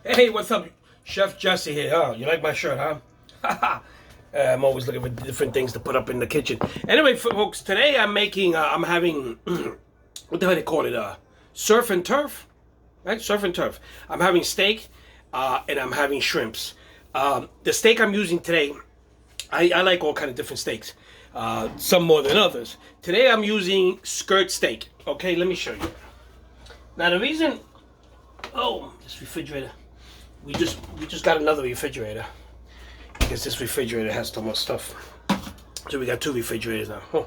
Hey, what's up? Chef Jesse here. Oh, you like my shirt, huh? I'm always looking for different things to put up in the kitchen. Anyway, folks, today I'm making, I'm having, what the hell they call it? Surf and turf? Right? Surf and turf. I'm having steak, and I'm having shrimps. The steak I'm using today, I like all kind of different steaks. Some more than others. Today I'm using skirt steak. Okay, let me show you. Now the reason, oh, this refrigerator. We just got another refrigerator because this refrigerator has too much stuff. So we got two refrigerators now. Huh.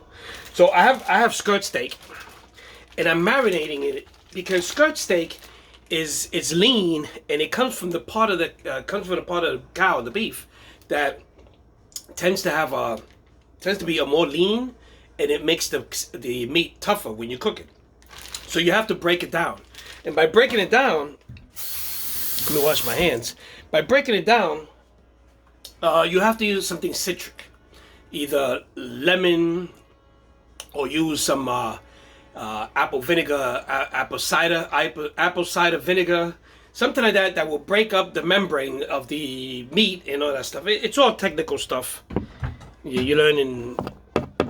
So I have skirt steak, and I'm marinating it because skirt steak is lean, and it comes from the part of the cow, the beef, that tends to have tends to be a more lean, and it makes the meat tougher when you cook it. So you have to break it down, and by breaking it down, let me wash my hands. By breaking it down, you have to use something citric, either lemon, or use some apple vinegar, apple cider vinegar, something like that that will break up the membrane of the meat and all that stuff. It's all technical stuff you learn in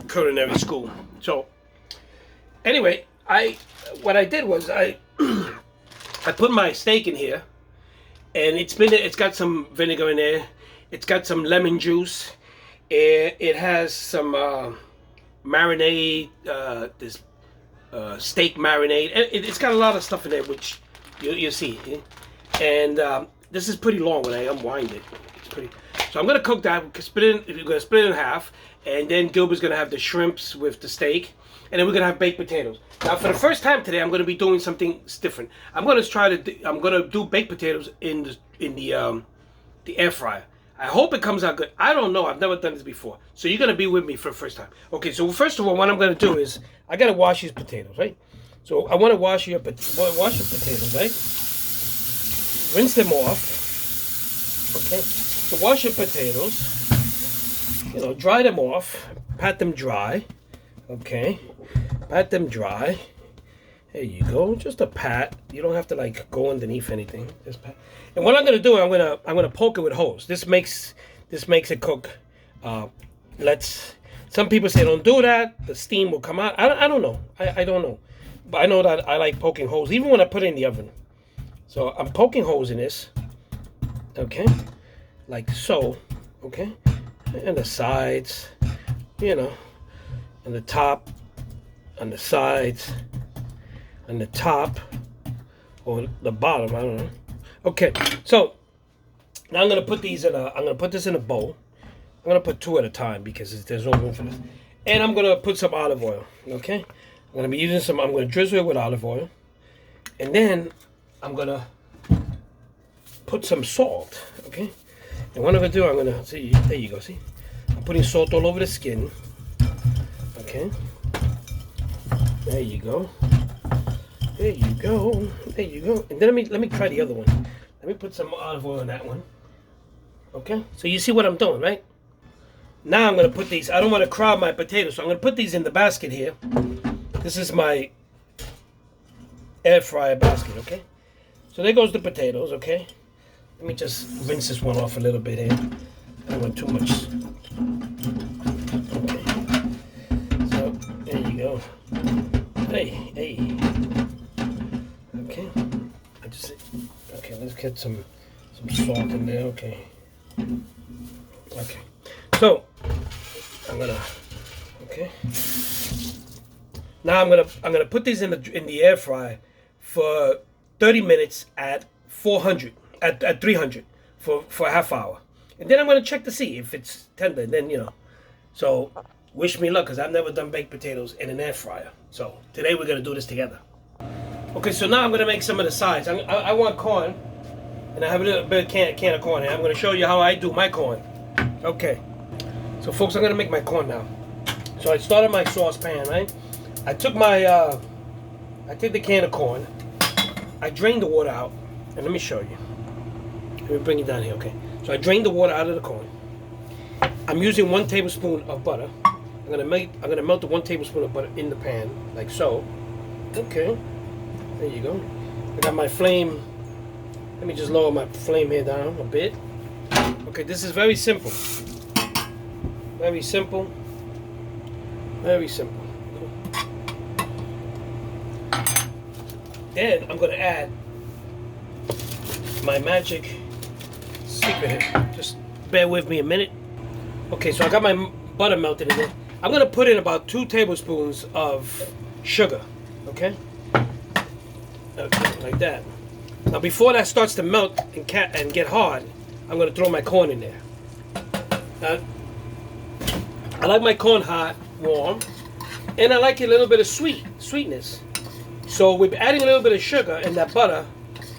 culinary school. So anyway, what I did was I put my steak in here. And it's got some vinegar in there. It's got some lemon juice. It has some marinade, this steak marinade. It's got a lot of stuff in there, which you'll see. And this is pretty long when I unwind it. It's pretty. So I'm gonna cook that. We're gonna split it in half, and then Gilbert's gonna have the shrimps with the steak, and then we're gonna have baked potatoes. Now, for the first time today, I'm gonna be doing something different. I'm gonna do baked potatoes in the air fryer. I hope it comes out good. I don't know. I've never done this before, so you're gonna be with me for the first time. Okay. So first of all, what I'm gonna do is I gotta wash these potatoes, right? So I want to wash your potatoes, right? Rinse them off. Okay. So wash your potatoes. Dry them off. Pat them dry. Okay. Pat them dry. There you go. Just a pat. You don't have to like go underneath anything. Just pat. And what I'm gonna do, I'm gonna poke it with hose. This makes it cook. Some people say don't do that. The steam will come out. I don't know. I don't know. But I know that I like poking holes, even when I put it in the oven. So I'm poking holes in this. Okay. Like so. Okay. And the sides. And the top, on the sides, on the top, or the bottom, I don't know. Okay, so now I'm gonna put this in a bowl. I'm gonna put two at a time because there's no room for this. And I'm gonna put some olive oil. Okay, I'm gonna drizzle it with olive oil, and then I'm gonna put some salt. Okay, and what I'm gonna do, see. There you go. See, I'm putting salt all over the skin. Okay. There you go. There you go. There you go. And then let me try the other one. Let me put some olive oil on that one. Okay. So you see what I'm doing, right? Now I'm gonna put these. I don't want to crowd my potatoes, so I'm gonna put these in the basket here. This is my air fryer basket. Okay. So there goes the potatoes. Okay. Let me just rinse this one off a little bit here. I don't want too much. Okay. There you go. Hey. Okay. Okay, let's get some salt in there. Okay. So okay. Now I'm gonna put these in the air fryer for 30 minutes at 300 for a half hour. And then I'm gonna check to see if it's tender, and then so wish me luck, because I've never done baked potatoes in an air fryer. So today we're going to do this together. Okay, so now I'm going to make some of the sides. I want corn, and I have a little bit of can of corn here. I'm going to show you how I do my corn. Okay, so folks, I'm going to make my corn now. So I started my saucepan, right? I took the can of corn. I drained the water out, and let me show you. Let me bring it down here, okay? So I drained the water out of the corn. I'm using 1 tablespoon of butter. I'm gonna melt the 1 tablespoon of butter in the pan, like so. Okay, there you go. I got my flame Let me just lower my flame here down a bit. Okay, this is very simple. Very simple. Very simple. Then I'm gonna add my magic secret here. Just bear with me a minute. Okay, so I got my butter melted in there. I'm gonna put in about 2 tablespoons of sugar. Okay? Okay, like that. Now before that starts to melt and get hard, I'm gonna throw my corn in there. I like my corn hot, warm, and I like a little bit of sweetness. So we're adding a little bit of sugar and that butter.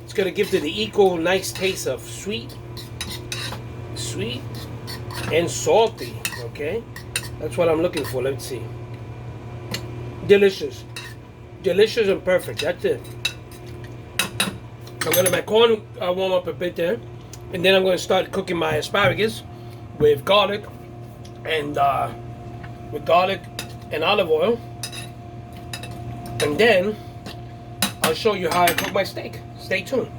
It's gonna give it the equal nice taste of sweet, and salty. Okay, that's what I'm looking for. Let's see. Delicious and perfect. That's it. I'm gonna let my corn warm up a bit there, and then I'm gonna start cooking my asparagus with garlic and olive oil, and then I'll show you how I cook my steak. Stay tuned.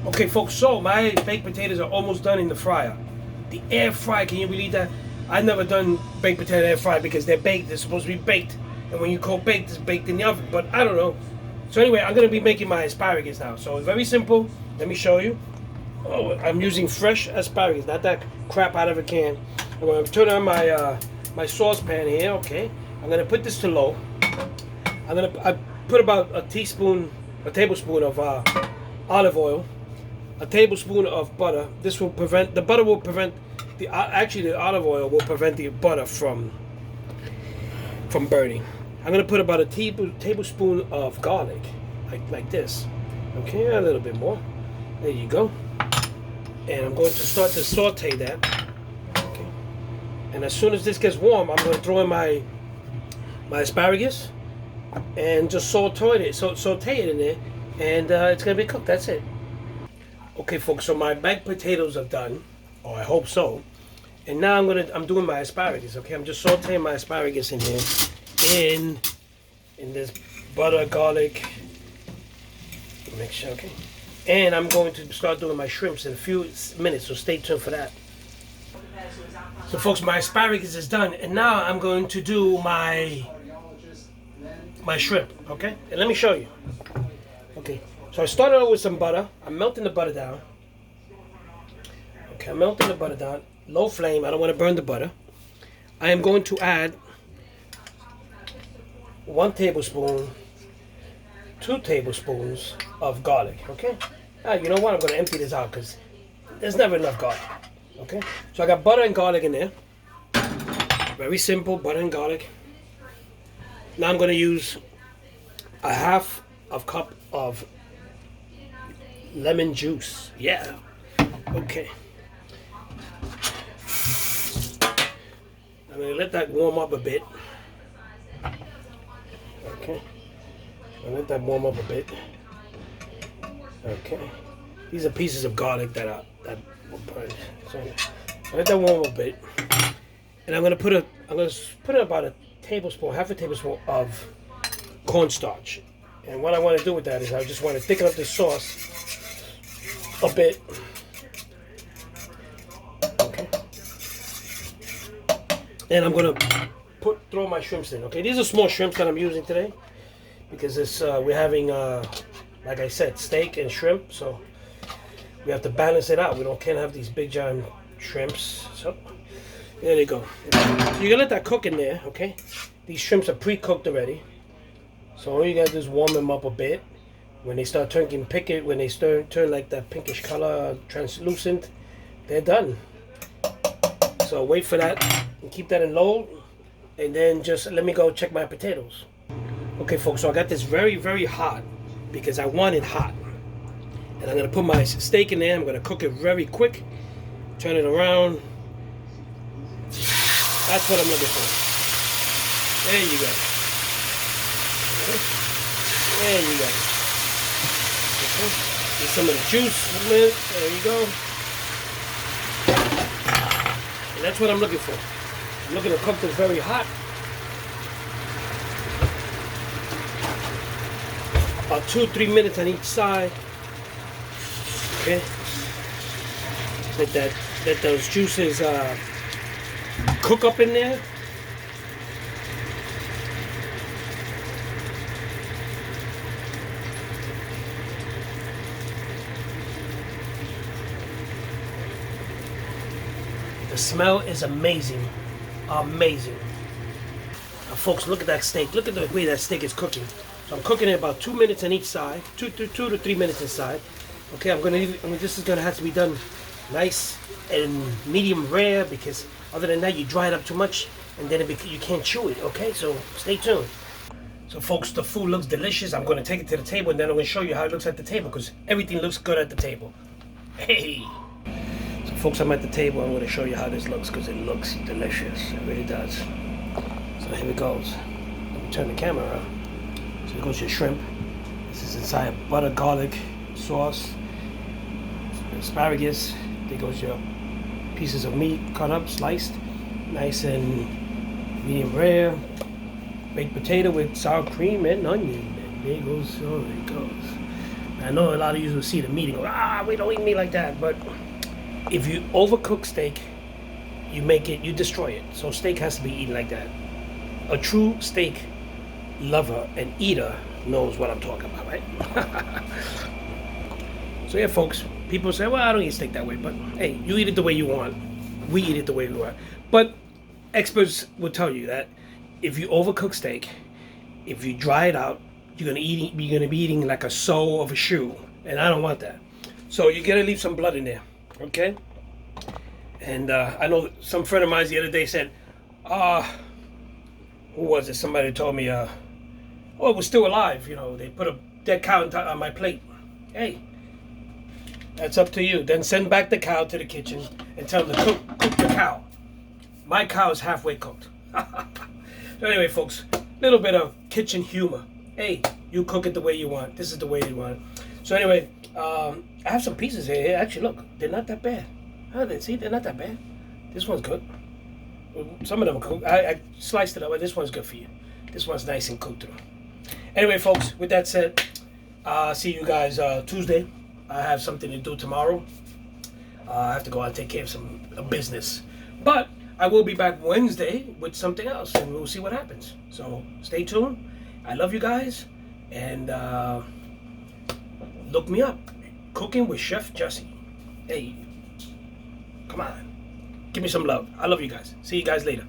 Okay, folks. So my baked potatoes are almost done in the fryer. The air fry. Can you believe that? I've never done baked potato air fry because they're baked. They're supposed to be baked, and when you call baked, it's baked in the oven. But I don't know. So anyway, I'm gonna be making my asparagus now. So it's very simple. Let me show you. Oh, I'm using fresh asparagus, not that crap out of a can. I'm gonna turn on my my saucepan here. Okay, I'm gonna put this to low. I put about a tablespoon of olive oil, a tablespoon of butter. This will prevent the butter will prevent the olive oil will prevent the butter from burning. I'm gonna put about a tablespoon of garlic, like this. Okay, a little bit more. There you go. And I'm going to start to saute that. Okay. And as soon as this gets warm, I'm going to throw in my asparagus and just saute it in there, and it's gonna be cooked. That's it. Okay, folks. So my baked potatoes are done, or I hope so. And now I'm doing my asparagus. Okay, I'm just sauteing my asparagus in here, in this butter, garlic mixture. Okay, and I'm going to start doing my shrimps in a few minutes. So stay tuned for that. So, folks, my asparagus is done, and now I'm going to do my shrimp. Okay, and let me show you. Okay, so I started out with some butter. I'm melting the butter down. Okay, I'm melting the butter down. Low flame. I don't want to burn the butter. I am going to add 1 tablespoon, 2 tablespoons of garlic. Okay. You know what? I'm going to empty this out because there's never enough garlic. Okay. So I got butter and garlic in there. Very simple, butter and garlic. Now I'm going to use a half cup of lemon juice. Yeah. Okay. I'm going to let that warm up a bit. Okay. I'll let that warm up a bit. Okay. These are pieces of garlic that will burn. So I'll let that warm up a bit. And I'm going to put in about half a tablespoon of cornstarch. And what I want to do with that is I just want to thicken up the sauce a bit. Okay. And I'm going to throw my shrimps in. Okay, these are small shrimps that I'm using today because we're having like I said, steak and shrimp, so we have to balance it out. Can't have these big giant shrimps. So there you go. So you're gonna let that cook in there. Okay, these shrimps are pre-cooked already, so all you gotta do is warm them up a bit. When they start turning when they turn like that pinkish color, translucent, they're done. So wait for that and keep that in low. And then just let me go check my potatoes. Okay, folks, so I got this very, very hot because I want it hot. And I'm going to put my steak in there. I'm going to cook it very quick. Turn it around. That's what I'm looking for. There you go. Okay. There you go. Okay. Get some of the juice. There you go. And that's what I'm looking for. I'm looking to cook this very hot. About 2-3 minutes on each side. Okay. Let those juices cook up in there. The smell is amazing. Amazing. Now, folks, look at that steak. Look at the way that steak is cooking. So I'm cooking it about 2 minutes on each side. Two to 3 minutes inside. Okay, this is gonna have to be done nice and medium rare, because other than that you dry it up too much and then you can't chew it. Okay, so stay tuned. So folks, the food looks delicious. I'm gonna take it to the table and then I'm gonna show you how it looks at the table, because everything looks good at the table. Hey. So folks, I'm at the table. I'm gonna show you how this looks, because it looks delicious. It really does. So here it goes. Let me turn the camera around. So here goes your shrimp. This is inside butter garlic sauce. Asparagus. There goes your pieces of meat cut up, sliced, nice and medium rare. Baked potato with sour cream and onion. And there goes, oh, there it goes. I know a lot of you will see the meat and go, we don't eat meat like that. But if you overcook steak, you destroy it. So steak has to be eaten like that. A true steak lover and eater knows what I'm talking about, right? So yeah, folks, people say, well, I don't eat steak that way. But hey, you eat it the way you want. We eat it the way we want. But experts will tell you that if you overcook steak, if you dry it out, you're gonna be eating like a sole of a shoe, and I don't want that. So you gotta leave some blood in there, okay? And I know some friend of mine the other day said, who was it? Somebody told me, it was still alive. You know, they put a dead cow on my plate. Hey, that's up to you. Then send back the cow to the kitchen and tell them to cook the cow. My cow is halfway cooked. So anyway, folks, little bit of kitchen humor. Hey, you cook it the way you want. This is the way you want. So anyway, I have some pieces here. Actually, look, they're not that bad. See, they're not that bad. This one's good. Some of them are cooked. I sliced it up, but this one's good for you. This one's nice and cooked through. Anyway, folks, with that said, see you guys Tuesday. I have something to do tomorrow. I have to go out and take care of some business. But I will be back Wednesday with something else, and we'll see what happens. So stay tuned. I love you guys, and look me up. Cooking with Chef Jesse. Hey, come on. Give me some love. I love you guys. See you guys later.